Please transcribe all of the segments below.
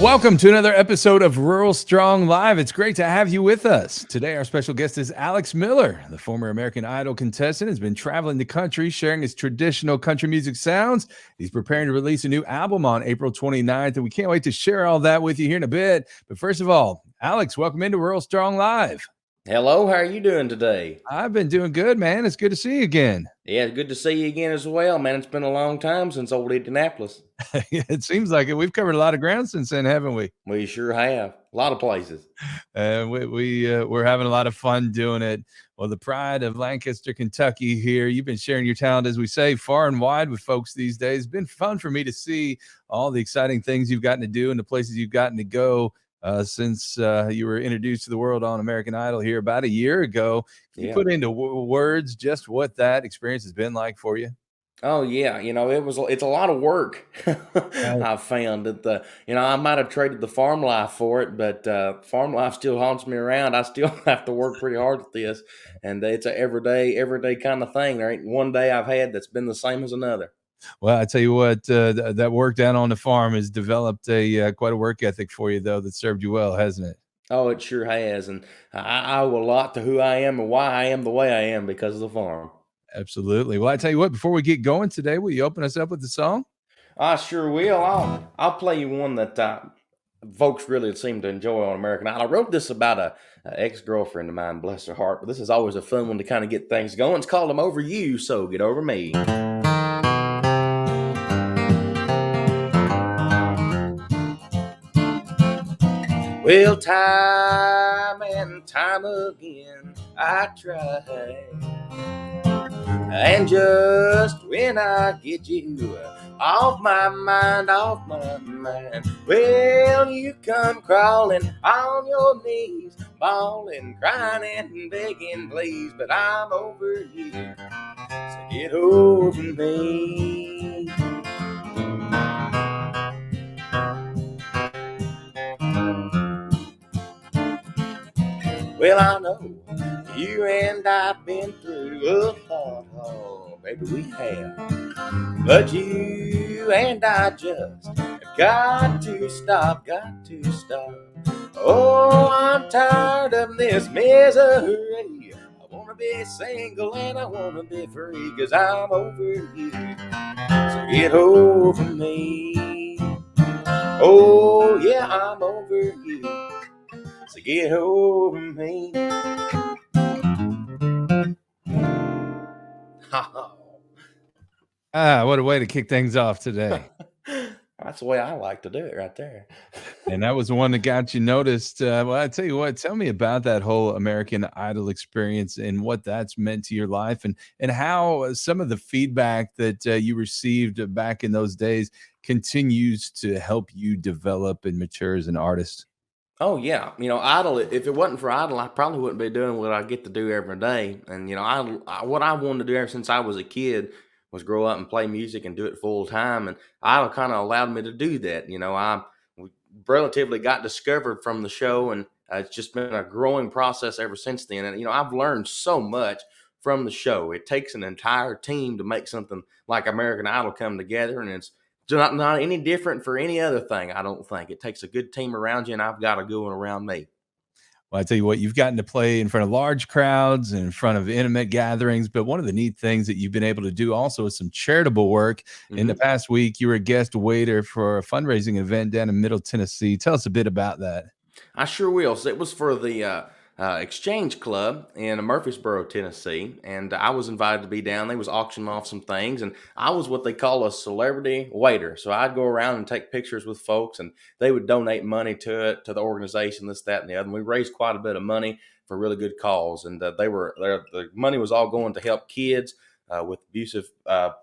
Welcome to another episode of Rural Strong Live. It's great to have you with us. Today, our special guest is Alex Miller. The former American Idol contestant has been traveling the country sharing his traditional country music sounds. He's preparing to release a new album on April 29th, and we can't wait to share all that with you here in a bit. But first of all, Alex, welcome into Rural Strong Live. Hello, how are you doing today? I've been doing good, man. It's good to see you again. Yeah, good to see you again as well, man. It's been a long time since old Indianapolis. It seems like it. We've covered a lot of ground since then, haven't we? We sure have. A lot of places. We're having a lot of fun doing it. Well, the pride of Lancaster, Kentucky here. You've been sharing your talent, as we say, far and wide with folks these days. It's been fun for me to see all the exciting things you've gotten to do and the places you've gotten to go since you were introduced to the world on American Idol here about a year ago. Can you Yeah. put into words just what that experience has been like for you? Oh yeah, it's a lot of work. Right. I've found that I might have traded the farm life for it, but farm life still haunts me around. I still have to work pretty hard at this, and it's a everyday kind of thing. There ain't one day I've had that's been the same as another. Well, I tell you what, that work down on the farm has developed a quite a work ethic for you, though, that served you well, hasn't it? Oh, it sure has, and I owe a lot to who I am and why I am the way I am because of the farm. Absolutely. Well, I tell you what, before we get going today, will you open us up with the song? I sure will. I'll play you one that folks really seem to enjoy on American Idol. I wrote this about a ex girlfriend of mine, bless her heart. But this is always a fun one to kind of get things going. It's called "I'm Over You," so get over me. Well, time and time again, I try. And just when I get you off my mind, well, you come crawling on your knees, bawling, crying, and begging, please. But I'm over you, so get over me. Well, I know you and I've been through a lot, oh, baby, we have. But you and I just have got to stop, got to stop. Oh, I'm tired of this misery. I wanna be single and I wanna be free, 'cause I'm over you. So get over me. Oh, yeah, I'm over you. So get over me. Ah, what a way to kick things off today. That's the way I like to do it right there. And that was the one that got you noticed. Well, I tell you what, tell me about that whole American Idol experience and what that's meant to your life, and how some of the feedback that you received back in those days continues to help you develop and mature as an artist. Oh yeah, Idol. If it wasn't for Idol, I probably wouldn't be doing what I get to do every day. And what I wanted to do ever since I was a kid was grow up and play music and do it full time. And Idol kind of allowed me to do that. I relatively got discovered from the show, and it's just been a growing process ever since then. And I've learned so much from the show. It takes an entire team to make something like American Idol come together, and it's not any different for any other thing. I don't think it takes a good team around you, and I've got a good one around me. Well, I tell you what, you've gotten to play in front of large crowds and in front of intimate gatherings. But one of the neat things that you've been able to do also is some charitable work. In the Hmm. past week, you were a guest waiter for a fundraising event down in Middle Tennessee. Tell us a bit about that. I sure will. So it was for the Exchange Club in Murfreesboro, Tennessee, and I was invited to be down. They was auctioning off some things, and I was what they call a celebrity waiter. So I'd go around and take pictures with folks, and they would donate money to it, to the organization, this, that, and the other. And we raised quite a bit of money for really good cause, and the money was all going to help kids. With abusive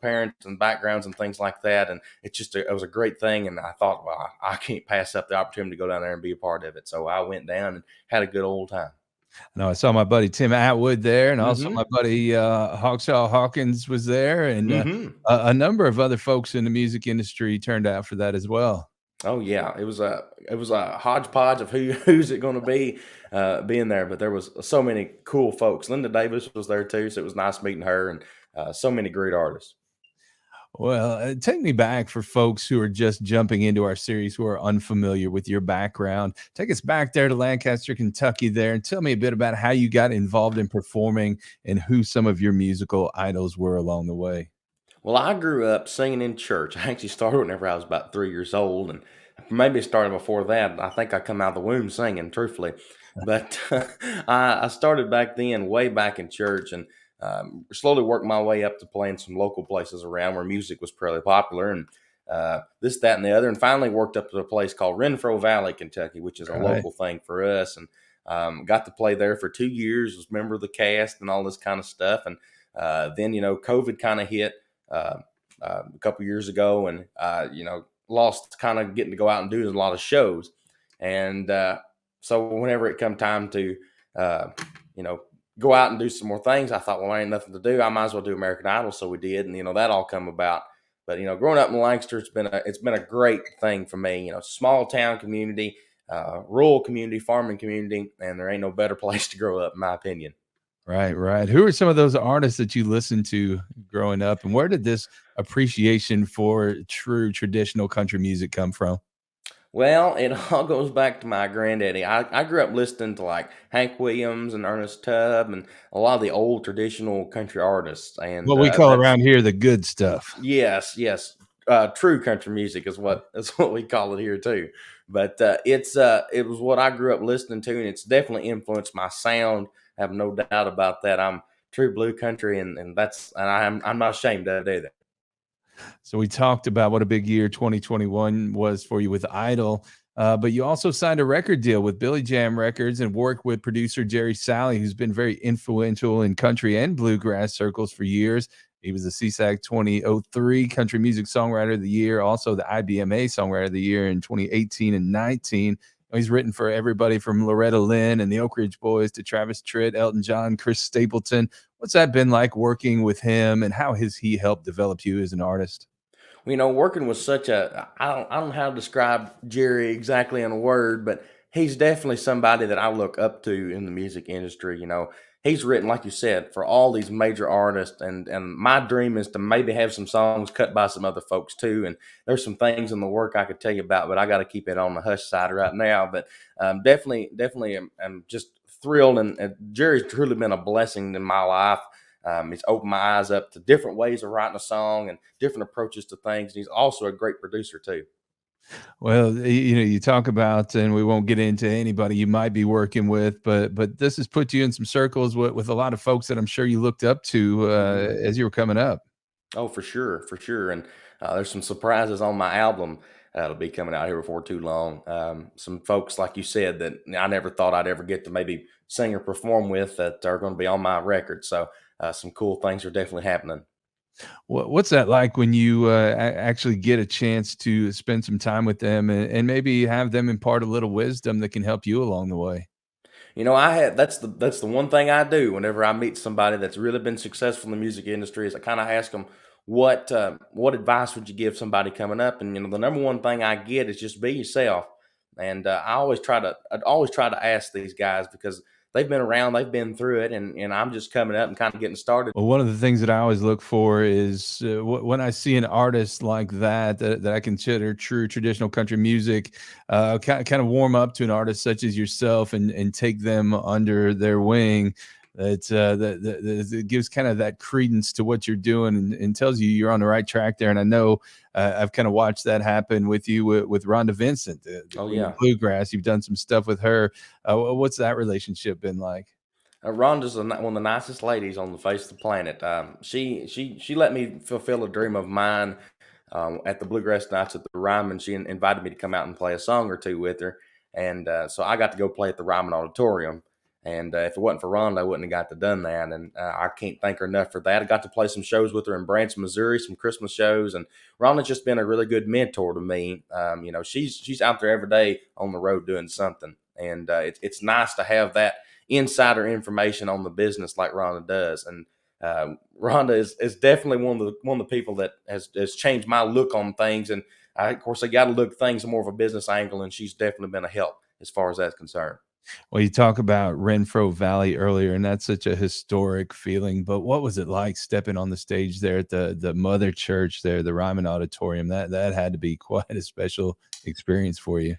parents and backgrounds and things like that, and it was a great thing. And I thought, well, I can't pass up the opportunity to go down there and be a part of it. So I went down and had a good old time. I know I saw my buddy Tim Atwood there, and also Hmm. my buddy Hawkshaw Hawkins was there, and Hmm. a number of other folks in the music industry turned out for that as well. Oh yeah, it was a hodgepodge of who's it going to be being there, but there was so many cool folks. Linda Davis was there too, so it was nice meeting her, and so many great artists. Well, take me back for folks who are just jumping into our series who are unfamiliar with your background. Take us back there to Lancaster, Kentucky, there, and tell me a bit about how you got involved in performing and who some of your musical idols were along the way. Well, I grew up singing in church. I actually started whenever I was about 3 years old, and maybe started before that. I think I come out of the womb singing, truthfully. But I started back then, way back in church, and slowly worked my way up to playing some local places around where music was fairly popular, and this, that, and the other. And finally worked up to a place called Renfro Valley, Kentucky, which is a Right, local thing for us. And got to play there for 2 years, was a member of the cast and all this kind of stuff. And then, COVID kind of hit uh, a couple years ago, and lost kind of getting to go out and do a lot of shows. And so whenever it come time to uh, you know go out and do some more things, I thought, well, there ain't nothing to do. I might as well do American Idol. So we did, and that all come about. But growing up in Lancaster, it's been a great thing for me. Small town community, rural community, farming community, and there ain't no better place to grow up, in my opinion. right, right. Who are some of those artists that you listened to growing up, and where did this appreciation for true traditional country music come from? Well, it all goes back to my granddaddy. I grew up listening to like Hank Williams and Ernest Tubb and a lot of the old traditional country artists, and What we call that's around here the good stuff. yes, yes, true country music is what is what we call it here too. But it was what I grew up listening to, and it's definitely influenced my sound. I have no doubt about that. I'm true blue country, and I'm not ashamed of it either. So we talked about what a big year 2021 was for you with Idol, but you also signed a record deal with Billy Jam Records and worked with producer Jerry Salley, who's been very influential in country and bluegrass circles for years. He was the CSAC 2003 Country Music Songwriter of the Year, also the IBMA Songwriter of the Year in 2018 and 19. He's written for everybody from Loretta Lynn and the Oak Ridge Boys to Travis Tritt, Elton John, Chris Stapleton. What's that been like working with him, and how has he helped develop you as an artist? Working with such a I don't know how to describe Jerry exactly in a word, but he's definitely somebody that I look up to in the music industry. He's written, like you said, for all these major artists, and my dream is to maybe have some songs cut by some other folks too. And there's some things in the work I could tell you about, but I got to keep it on the hush side right now. But definitely, I'm just thrilled, and Jerry's truly been a blessing in my life. He's opened my eyes up to different ways of writing a song and different approaches to things. And he's also a great producer too. Well, you talk about, and we won't get into anybody you might be working with, but this has put you in some circles with a lot of folks that I'm sure you looked up to Mhm. as you were coming up. Oh, for sure, for sure. And there's some surprises on my album that'll be coming out here before too long. Some folks, like you said, that I never thought I'd ever get to maybe sing or perform with that are going to be on my record. So some cool things are definitely happening. What's that like when you actually get a chance to spend some time with them and maybe have them impart a little wisdom that can help you along the way? I had that's the one thing I do whenever I meet somebody that's really been successful in the music industry is I kind of ask them what advice would you give somebody coming up, and the number one thing I get is just be yourself. And I always try to ask these guys because they've been around, they've been through it, and I'm just coming up and kind of getting started. Well, one of the things that I always look for is when I see an artist like that I consider true traditional country music, kind of warm up to an artist such as yourself and take them under their wing. That it gives kind of that credence to what you're doing and tells you you're on the right track there. And I know I've kind of watched that happen with you with Rhonda Vincent, the Oh Queen of yeah. Bluegrass. You've done some stuff with her. What's that relationship been like? Rhonda's one of the nicest ladies on the face of the planet. She let me fulfill a dream of mine at the Bluegrass Nights at the Ryman. She invited me to come out and play a song or two with her, and so I got to go play at the Ryman Auditorium. And if it wasn't for Rhonda, I wouldn't have got to done that. And I can't thank her enough for that. I got to play some shows with her in Branson, Missouri, some Christmas shows, and Rhonda's just been a really good mentor to me. She's out there every day on the road doing something, and it's nice to have that insider information on the business like Rhonda does. And Rhonda is definitely one of the people that has changed my look on things. And of course, I got to look things more of a business angle, and she's definitely been a help as far as that's concerned. Well, you talk about Renfro Valley earlier, and that's such a historic feeling. But what was it like stepping on the stage there at the Mother Church there, the Ryman Auditorium? That had to be quite a special experience for you.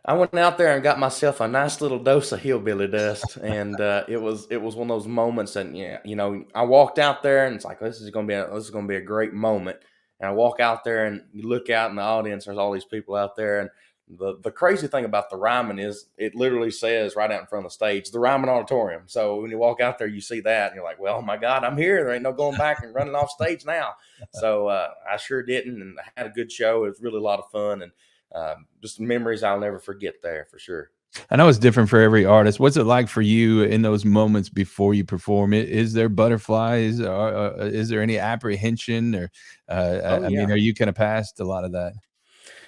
I went out there and got myself a nice little dose of hillbilly dust, and it was one of those moments that, yeah, I walked out there and it's like, this is gonna be a great moment. And I walk out there and you look out in the audience, there's all these people out there, and the crazy thing about the Ryman is it literally says right out in front of the stage, the Ryman Auditorium. So when you walk out there, you see that, and you're like, well, oh my God, I'm here. There ain't no going back and running off stage now. So I sure didn't, and I had a good show. It was really a lot of fun, and just memories I'll never forget there for sure. I know it's different for every artist. What's it like for you in those moments before you perform? Is there butterflies? Or, is there any apprehension? Or, Oh I mean, yeah. are you kind of past a lot of that?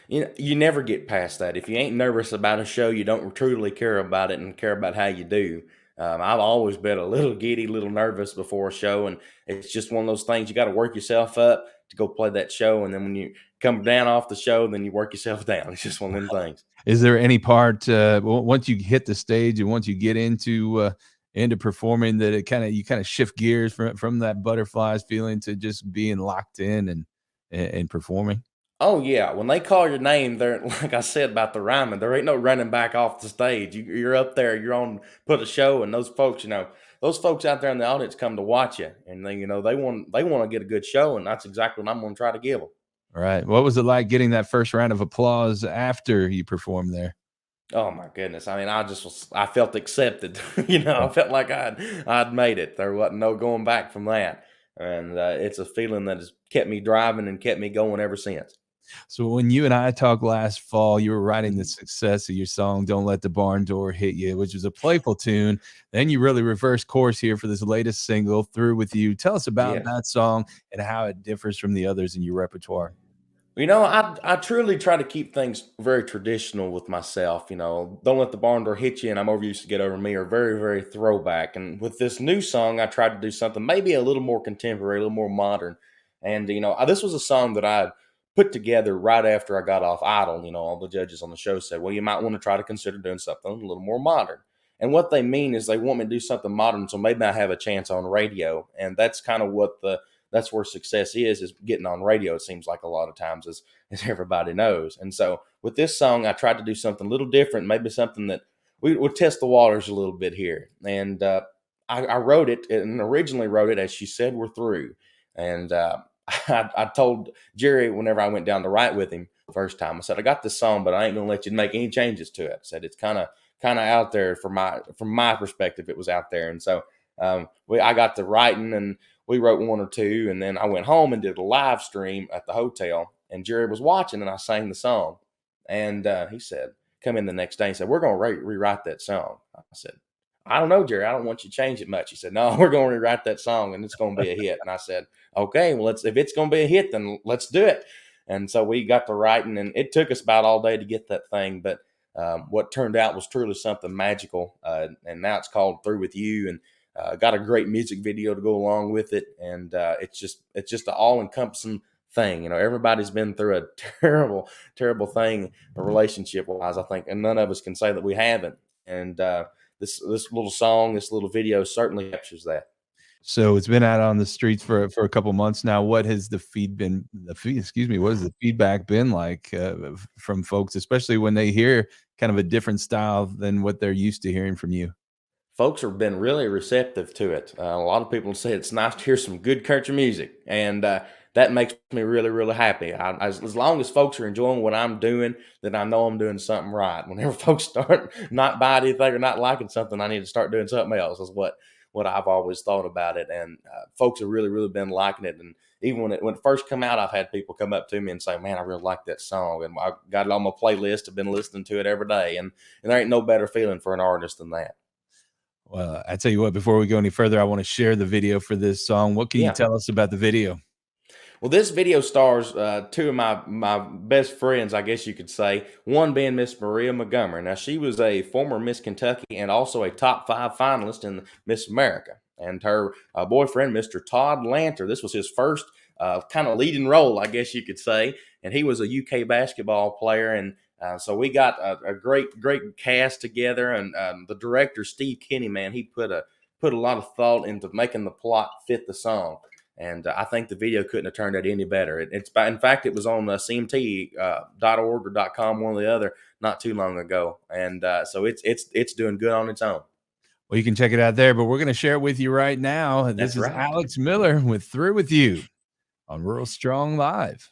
You never get past that. If you ain't nervous about a show, you don't truly care about it and care about how you do. I've always been a little giddy, a little nervous before a show, and it's just one of those things you got to work yourself up to go play that show, and then when you come down off the show, then you work yourself down. It's just one of them things. Is there any part once you hit the stage and once you get into performing that it you kind of shift gears from that butterflies feeling to just being locked in and performing? Oh yeah, when they call your name, there, like I said about the rhyming, there ain't no running back off the stage. You're up there, you're on put a show, and those folks, those folks out there in the audience come to watch you, and they want to get a good show, and that's exactly what I'm going to try to give them. All right. What was it like getting that first round of applause after you performed there? Oh my goodness! I mean, I felt accepted. I felt like I'd made it. There wasn't no going back from that, and it's a feeling that has kept me driving and kept me going ever since. So when you and I talked last fall, you were writing the Mhm. success of your song "Don't Let the Barn Door Hit You," which was a playful tune. Then you really reversed course here for this latest single, "Through with You." Tell us about Yes. that song and how it differs from the others in your repertoire. I truly try to keep things very traditional with myself. Don't let the barn door hit you, and I'm over used to get over me, are very, very throwback. And with this new song, I tried to do something maybe a little more contemporary, a little more modern. And this was a song that I put together right after I got off Idol. All the judges on the show said, "Well, you might want to try to consider doing something a little more modern." And what they mean is they want me to do something modern, so maybe I have a chance on radio. And that's kind of what the that's where success is getting on radio. It seems like a lot of times, as everybody knows. And so with this song, I tried to do something a little different, maybe something that we would test the waters a little bit here. And I wrote it and originally wrote it as she said, "We're through." And I told Jerry whenever I went down to write with him first time, I said, "I got this song, but I ain't gonna let you make any changes to it." I said it's kind of out there from my perspective. It was out there, and so I got to writing, and we wrote one or two, and then I went home and did a live stream at the hotel, and Jerry was watching, and I sang the song, and he said, "Come in the next day." He said, "We're going to rewrite that song." I said, "I don't know, Jerry. I don't want you to change it much." He said, "No, we're going to rewrite that song, and it's going to be a hit." And I said, "Okay, well, if it's going to be a hit, then let's do it." And so we got to writing, and it took us about all day to get that thing, but what turned out was truly something magical. And now it's called "Through with You," and got a great music video to go along with it, and it's just an all encompassing thing. Everybody's been through a terrible, terrible thing, relationship wise, I think, and none of us can say that we haven't. And this little song, this little video, certainly captures that. So it's been out on the streets for a couple months now. What has the feed been the feed excuse me, what has the feedback been like, from folks, especially when they hear kind of a different style than what they're used to hearing from you? Folks have been really receptive to it. A lot of people say it's nice to hear some good country music, and that makes me really, really happy. As long as folks are enjoying what I'm doing, then I know I'm doing something right. Whenever folks start not buying anything or not liking something, I need to start doing something else. Is what I've always thought about it, and folks have really, really been liking it. And even when it first come out, I've had people come up to me and say, "Man, I really like that song," and I got it on my playlist. I've been listening to it every day, and there ain't no better feeling for an artist than that. Well, I tell you what, before we go any further, I wanna share the video for this song. What can you Yeah. tell us about the video? Well, this video stars two of my best friends, I guess you could say. One being Miss Maria Montgomery. Now, she was a former Miss Kentucky and also a top five finalist in Miss America. And her boyfriend, Mr. Todd Lanter, this was his first kind of leading role, I guess you could say. And he was a UK basketball player, and So we got a great cast together, and the director Steve Kenny, man, he put a lot of thought into making the plot fit the song. And I think the video couldn't have turned out any better. In fact, it was on cmt.org or .com, one or the other, not too long ago. And so it's doing good on its own. Well, you can check it out there, but we're going to share it with you right now. This That's is right. Alex Miller with Through With You on Rural Strong Live.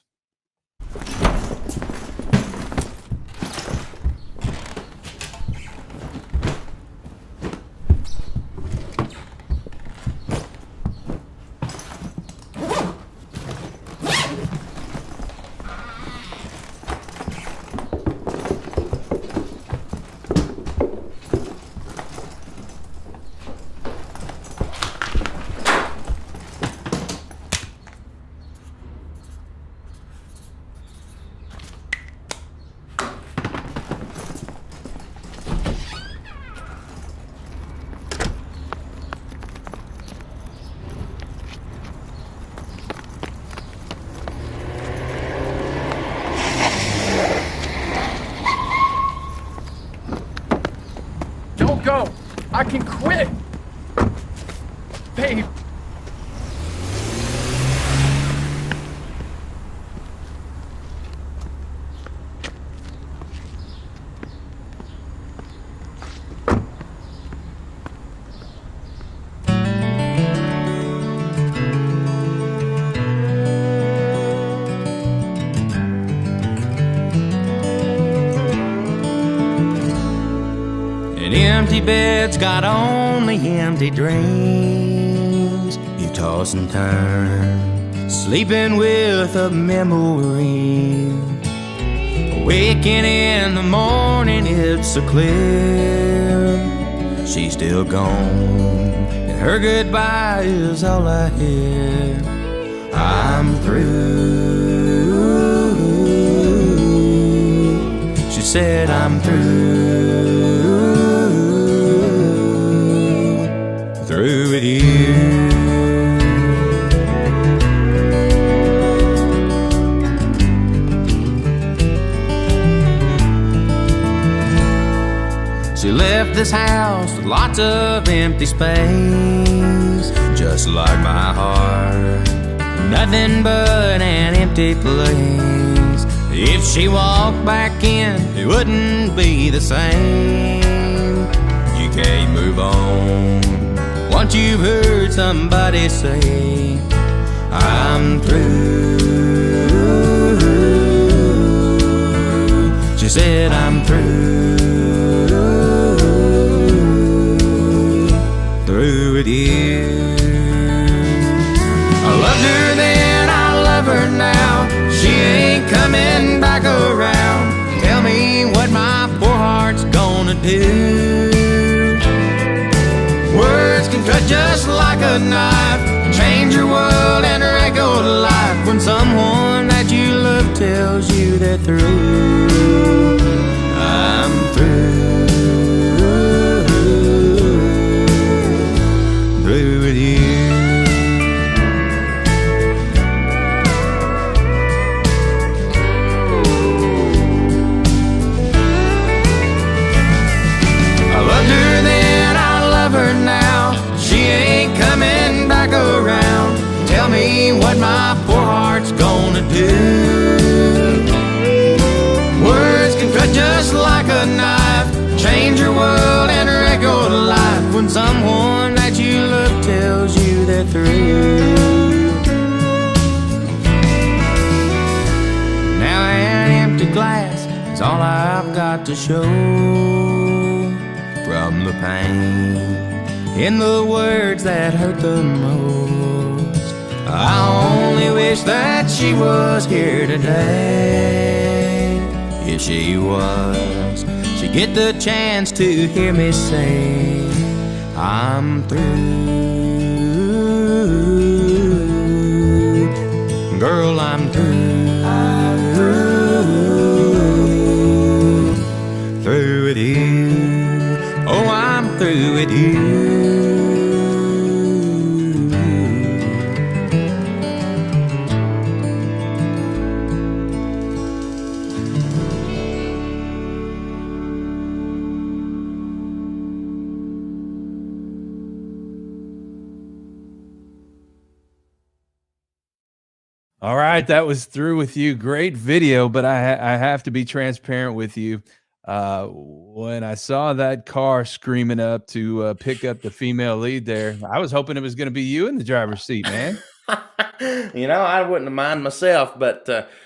Don't go. I can quit. Babe. Empty beds got only empty dreams. You toss and turn, sleeping with a memory. Waking in the morning, it's so clear she's still gone, and her goodbye is all I hear. I'm through. She said I'm through with you. She left this house with lots of empty space, just like my heart, nothing but an empty place. If she walked back in, it wouldn't be the same. You can't move on once you've heard somebody say, I'm through. She said, I'm through with you. I loved her then, I love her now. She ain't coming back around. Tell me what my poor heart's gonna do. Words can cut just like a knife, change your world and wreck your life. When someone that you love tells you they're through, I'm through with you. I loved her then, I love her now. She ain't coming back around. Tell me what my poor heart's gonna do. Words can cut just like a knife, change your world and wreck your life. When someone that you love tells you they're through. Now an empty glass is all I've got to show from the pain in the words that hurt the most. I only wish that she was here today. If she was, she'd get the chance to hear me say, I'm through. Girl, I'm through. Through with you. Oh, I'm through with you. All right, that was Through With You. Great video, but I have to be transparent with you. When I saw that car screaming up to, pick up the female lead there, I was hoping it was gonna be you in the driver's seat, man. I wouldn't mind myself, but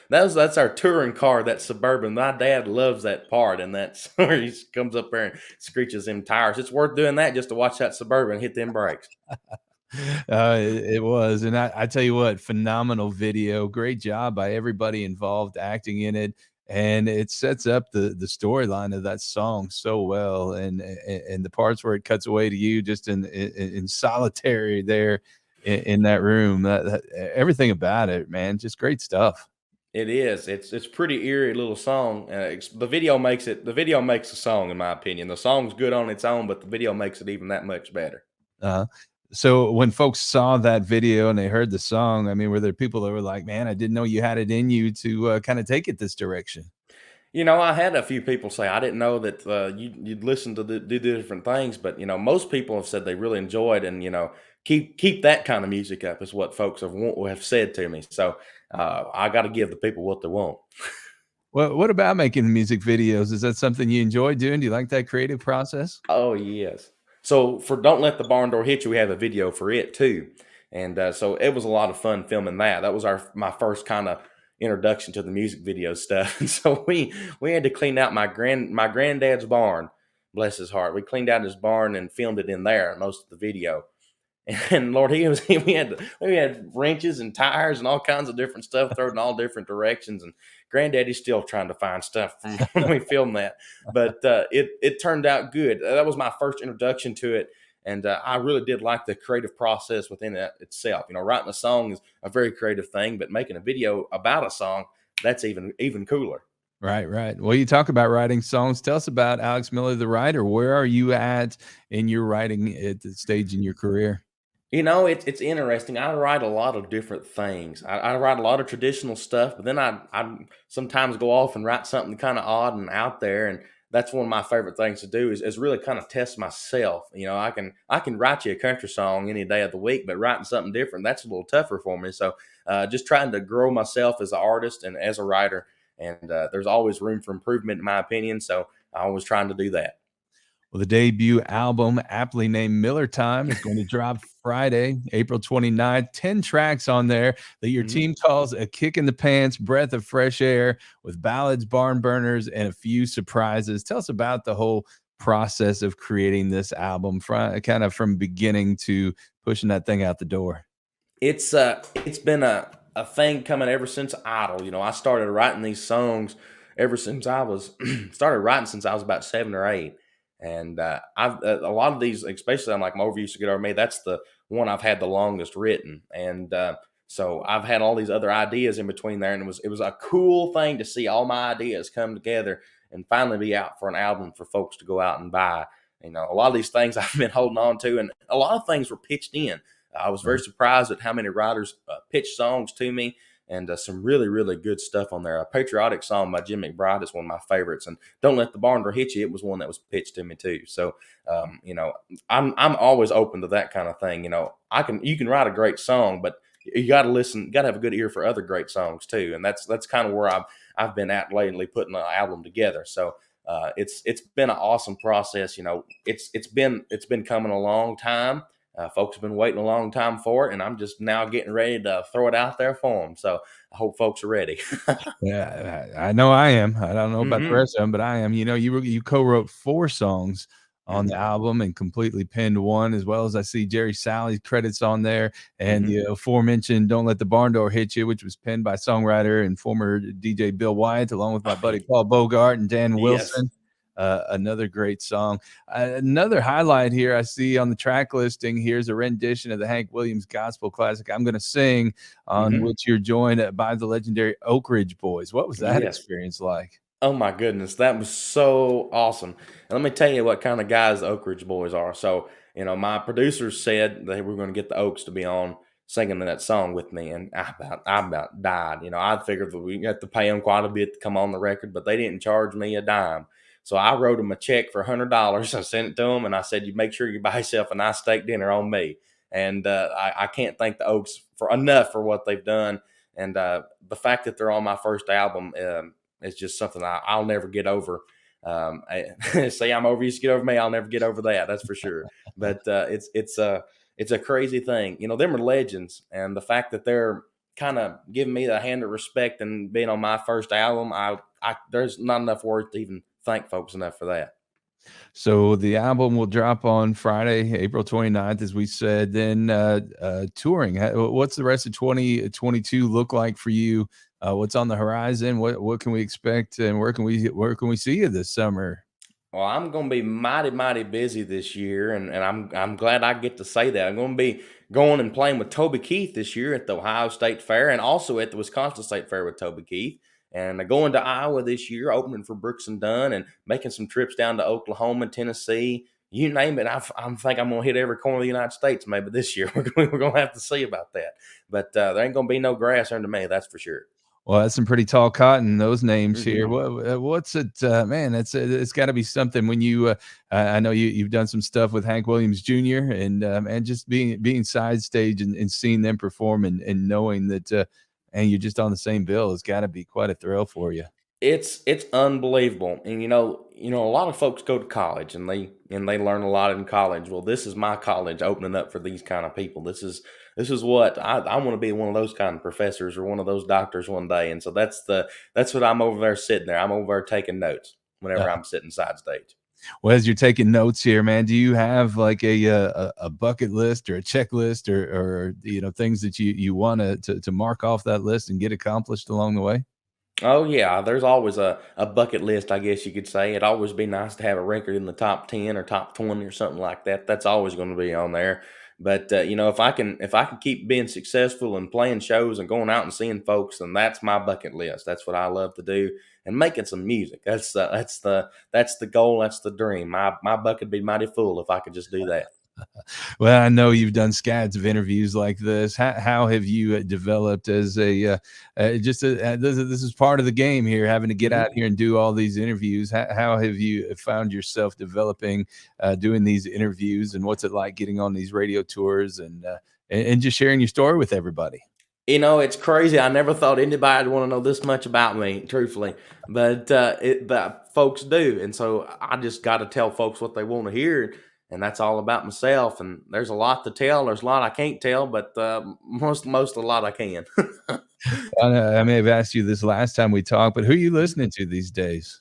that's our touring car, that Suburban. My dad loves that part, and that's where he comes up there and screeches them tires. It's worth doing that just to watch that Suburban hit them brakes. It was, and I tell you what, phenomenal video. Great job by everybody involved acting in it, and it sets up the storyline of that song so well, and the parts where it cuts away to you just in solitary there in that room. That everything about it, man, just great stuff. It is. It's pretty eerie little song. The video makes it. The video makes the song, in my opinion. The song's good on its own, but the video makes it even that much better. Uh, so when folks saw that video and they heard the song, I mean, were there people that were like, "Man, I didn't know you had it in you to kind of take it this direction"? I had a few people say I didn't know that you'd listen to do the different things, but most people have said they really enjoyed, and keep that kind of music up is what folks have said to me. So I got to give the people what they want. What about making music videos? Is that something you enjoy doing? Do you like that creative process? Oh, yes. So for "Don't Let the Barn Door Hit You," we have a video for it too, and so it was a lot of fun filming that. That was my first kind of introduction to the music video stuff, and so we had to clean out my granddad's barn. Bless his heart. We cleaned out his barn and filmed it in there most of the video. And Lord, we had wrenches and tires and all kinds of different stuff thrown in all different directions. And Granddaddy's still trying to find stuff from when we filmed that, but it turned out good. That was my first introduction to it, and I really did like the creative process within it itself. Writing a song is a very creative thing, but making a video about a song, that's even cooler. Right, right. Well, you talk about writing songs. Tell us about Alex Miller, the writer. Where are you at in your writing at the stage in your career? It's interesting. I write a lot of different things. I write a lot of traditional stuff, but then I sometimes go off and write something kind of odd and out there, and that's one of my favorite things to do is really kind of test myself. I can write you a country song any day of the week, but writing something different, that's a little tougher for me. So just trying to grow myself as an artist and as a writer, and there's always room for improvement in my opinion. So I always trying to do that. Well, the debut album, aptly named Miller Time, is going to drop Friday, April 29th. 10 tracks on there that your Mhm. team calls a kick in the pants, breath of fresh air with ballads, barn burners, and a few surprises. Tell us about the whole process of creating this album, kind of from beginning to pushing that thing out the door. It's been a thing coming ever since Idol. I started writing these songs ever since I was started writing since I was about 7 or 8, and I've a lot of these, especially on like "My Over Used to Get Over Me." That's the one I've had the longest written, and so I've had all these other ideas in between there, and it was a cool thing to see all my ideas come together and finally be out for an album for folks to go out and buy. A lot of these things I've been holding on to, and a lot of things were pitched in. I was very surprised at how many writers pitched songs to me, and some really, really good stuff on there. A patriotic song by Jim McBride is one of my favorites, and "Don't Let the Barn Door Hit You," it was one that was pitched to me too. So, I'm always open to that kind of thing. You can write a great song, but you got to listen, got to have a good ear for other great songs too, and that's kind of where I've been at lately, putting an album together. So. It's been an awesome process. It's been coming a long time. Folks have been waiting a long time for it, and I'm just now getting ready to throw it out there for them. So I hope folks are ready. Yeah, I know I am. I don't know about the Hmm. rest of them, but I am. You co-wrote 4 songs on the Hmm. album and completely penned 1, as well as I see Jerry Sally's credits on there, and Hmm. the aforementioned "Don't Let the Barn Door Hit You," which was penned by songwriter and former DJ Bill Wyatt, along with my buddy Paul Bogart and Dan Yes. Wilson. Another great song. Another highlight here I see on the track listing. Here's a rendition of the Hank Williams gospel classic, "I'm Gonna Sing," on Hmm. which you're joined by the legendary Oak Ridge Boys. What was that Yes. experience like? Oh my goodness, that was so awesome. And let me tell you what kind of guys the Oak Ridge Boys are. So, my producers said they were going to get the Oaks to be on singing that song with me, and I about died. I figured that we had to pay them quite a bit to come on the record, but they didn't charge me a dime. So I wrote them a check for $100. I sent it to them, and I said, "You make sure you buy yourself a nice steak dinner on me." And I can't thank the Oaks for enough for what they've done. And the fact that they're on my first album is just something I'll never get over. Say I'm over, you to get over me. I'll never get over that. That's for sure. But it's a crazy thing. You know, them are legends, and the fact that they're kind of giving me the hand of respect and being on my first album, I there's not enough words to even thank folks enough for that. So the album will drop on Friday, April 29th, as we said. Then touring. What's the rest of 2022 look like for you? What's on the horizon? What can we expect, and where can we see you this summer? Well, I'm gonna be mighty, mighty busy this year, and I'm glad I get to say that. I'm gonna be going and playing with Toby Keith this year at the Ohio State Fair, and also at the Wisconsin State Fair with Toby Keith. And going to Iowa this year, opening for Brooks and Dunn, and making some trips down to Oklahoma, Tennessee, you name it. I think I'm gonna hit every corner of the United States maybe this year. We're gonna have to see about that, but there ain't gonna be no grass under me, that's for sure. Well, that's some pretty tall cotton, those names here. Hmm. What's it, man? It's got to be something when you. I know you've done some stuff with Hank Williams Jr. and just being side stage and seeing them perform and knowing that and you're just on the same bill has got to be quite a thrill for you. It's unbelievable, and a lot of folks go to college and they learn a lot in college. Well, this is my college opening up for these kind of people. This is what I want to be, one of those kind of professors or one of those doctors one day. And so that's what I'm over there sitting there. I'm over there taking notes whenever I'm sitting side stage. Well, as you're taking notes here, man, do you have like a bucket list or a checklist or things that you want to mark off that list and get accomplished along the way? Oh yeah, there's always a bucket list, I guess you could say. It'd always be nice to have a record in the top 10 or top 20 or something like that. That's always going to be on there. But if I can keep being successful and playing shows and going out and seeing folks, then that's my bucket list. That's what I love to do, and making some music. That's the goal. That's the dream. My bucket would be mighty full if I could just do that. Well, I know you've done scads of interviews like this. How have you developed as a this is part of the game here, having to get Mhm. out here and do all these interviews. How have you found yourself developing, doing these interviews, and what's it like getting on these radio tours and just sharing your story with everybody? It's crazy. I never thought anybody would want to know this much about me, truthfully, but folks do, and so I just got to tell folks what they want to hear, and that's all about myself. And there's a lot to tell. There's a lot I can't tell, but most a lot I can. I may have asked you this last time we talked, but who are you Mhm. listening to these days?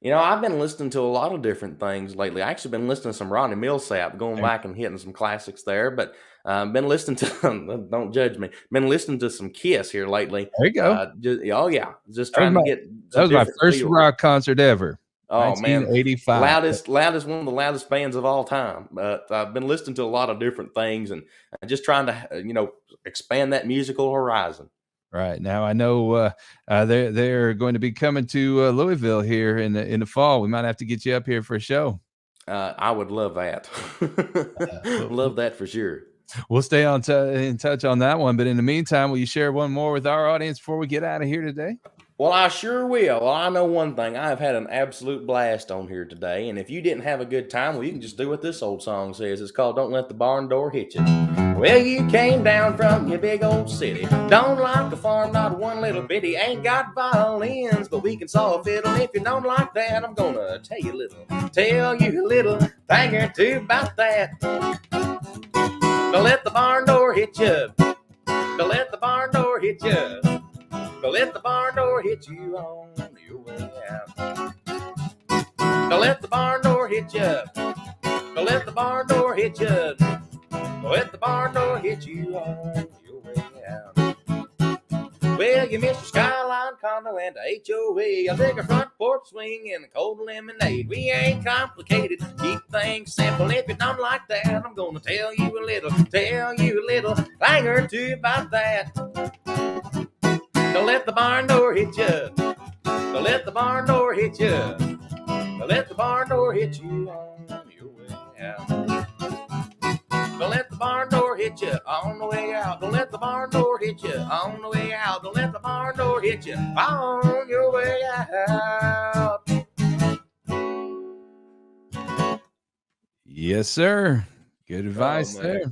I've been listening to a lot of different things lately. I actually been listening to some Ronnie Millsap, going There back and hitting some classics there. But been listening to don't judge me. Been listening to some Kiss here lately. you go. Oh yeah, just That was trying to my get that some was my different first feel. rock concert ever, Oh man, 1985. loudest one of the loudest bands of all time. But I've been listening to a lot of different things and just trying to expand that musical horizon. Right. Now I know, they're going to be coming to, Louisville here in the fall. We might have to get you up here for a show. I would love that. We'll Love that for sure. we'll stay in touch on that one, but in the meantime, will you share one more with our audience before we get out of here today? Well, I sure will. Well, I know one thing. I have had an absolute blast on here today. And if you didn't have a good time, well, you can just do what this old song says. It's called Don't Let the Barn Door Hit You. Well, you came down from your big old city. Don't like a farm, not one little bitty. Ain't got violins, but we can saw a fiddle. If you don't like that, I'm gonna tell you a little thing or two about that. Don't let the barn door hit you. Don't let the barn door hit you. Don't let the barn door hit you on your way out. Don't let the barn door hit you. Don't let the barn door hit you. Don't let the barn door hit you on your way out. Well, you missed your skyline condo and a HOA, a bigger front porch swing and a cold lemonade. We ain't complicated, keep things simple. If you don't like that, I'm gonna tell you a little thing or two about that. Don't let the barn door hit you. Don't let the barn door hit you. Don't let the barn door hit you on your way out. Don't let the barn door hit you on the way out. Don't let the barn door hit you on the way out. Don't let the barn door hit you on your way out. Yes, sir. Good Oh advice man. there.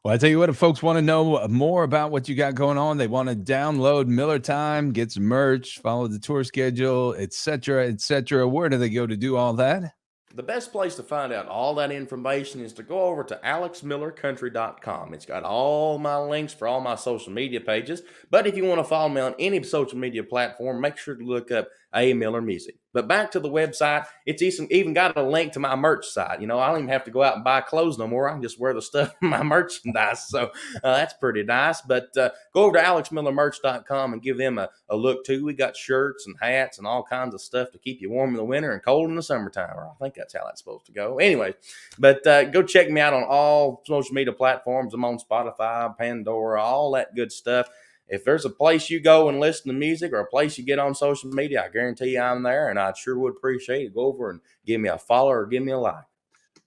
Well, I tell you what, if folks want to know more about what you got going on, they want to download Miller Time, get some merch, follow the tour schedule, etc., etc. Where do they go to do all that? The best place to find out all that information is to go over to alexmillercountry.com. It's got all my links for all my social media pages. But if you want to follow me on any social media platform, make sure to look up A. Miller Music. But back to the website, it's even got a link to my merch site. You know, I don't even have to go out and buy clothes no more. I can just wear the stuff in my merchandise. So that's pretty nice. But go over to alexmillermerch.com and give them a look too. We got shirts and hats and all kinds of stuff to keep you warm in the winter and cold in the summertime. Or I think that's how that's supposed to go. Anyway, but go check me out on all social media platforms. I'm on Spotify, Pandora, all that good stuff. If there's a place you go and listen to music or a place you get on social media, I guarantee you I'm there, and I sure would appreciate it. Go over and give me a follow or give me a like.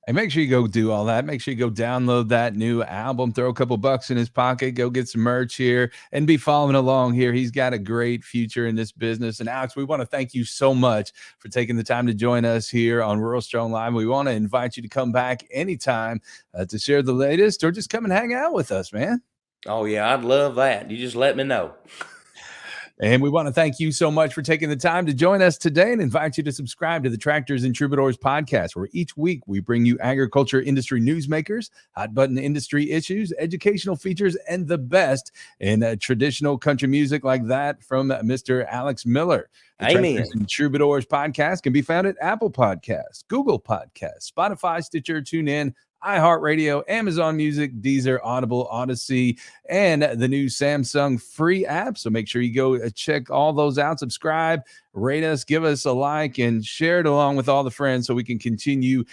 And make sure you go do all that. Make sure you go download that new album, throw a couple bucks in his pocket, go get some merch here, and be following along here. He's got a great future in this business. And Alex, we want to thank you so much for taking the time to join us here on Rural Strong Live. We want to invite you to come back anytime to share the latest or just come and hang out with us, man. Oh, yeah, I'd love that. You just let me know. And we want to thank you so much for taking the time to join us today and invite you to subscribe to the Tractors and Troubadours podcast, where each week we bring you agriculture industry newsmakers, hot button industry issues, educational features, and the best in traditional country music like that from Mr. Alex Miller. The Amen. Tractors and Troubadours podcast can be found at Apple Podcasts, Google Podcasts, Spotify, Stitcher, TuneIn, iHeartRadio, Amazon Music, Deezer, Audible, Odyssey, and the new Samsung free app. So make sure you go check all those out, subscribe, rate us, give us a like, and share it along with all the friends so we can continue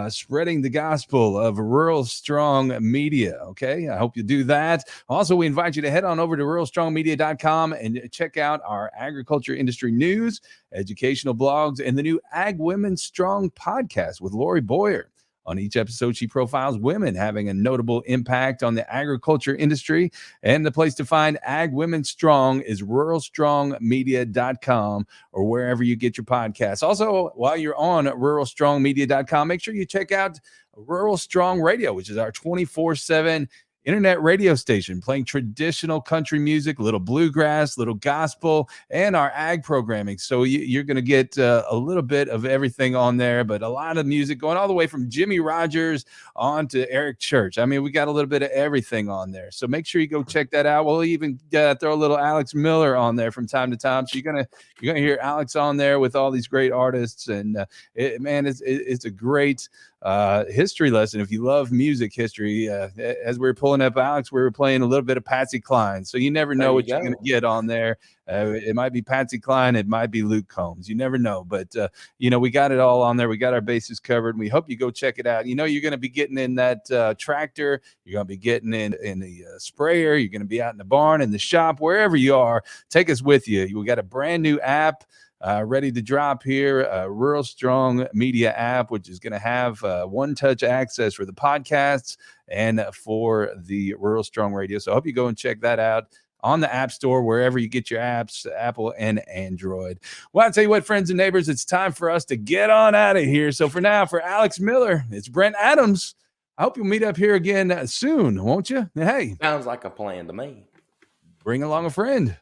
spreading the gospel of Rural Strong Media. Okay, I hope you do that. Also, we invite you to head on over to ruralstrongmedia.com and check out our agriculture industry news, educational blogs, and the new Ag Women Strong podcast with Lori Boyer. On each episode, she profiles women having a notable impact on the agriculture industry. And the place to find Ag Women Strong is ruralstrongmedia.com or wherever you get your podcasts. Also, while you're on ruralstrongmedia.com, make sure you check out Rural Strong Radio, which is our 24/7 internet radio station playing traditional country music, little bluegrass, little gospel, and our ag programming. So you're going to get a little bit of everything on there, but a lot of music going all the way from Jimmy Rogers on to Eric Church. I mean, we got a little bit of everything on there. So make sure you go check that out. We'll even throw a little Alex Miller on there from time to time. So you're gonna hear Alex on there with all these great artists, and it's a great history lesson. If you love music history, as we were pulling up Alex, we were playing a little bit of Patsy Cline. So you never know what you're going to get on there. It might be Patsy Cline. It might be Luke Combs. You never know. But, we got it all on there. We got our bases covered. And we hope you go check it out. You're going to be getting in that tractor. You're going to be getting in the sprayer. You're going to be out in the barn, in the shop, wherever you are. Take us with you. We got a brand new app ready to drop here, Rural Strong Media app, which is going to have one-touch access for the podcasts and for the Rural Strong Radio. So I hope you go and check that out on the App Store, wherever you get your apps, Apple and Android. Well, I'll tell you what, friends and neighbors, it's time for us to get on out of here. So for now, for Alex Miller, it's Brent Adams. I hope you'll meet up here again soon, won't you? Hey. Sounds like a plan to me. Bring along a friend.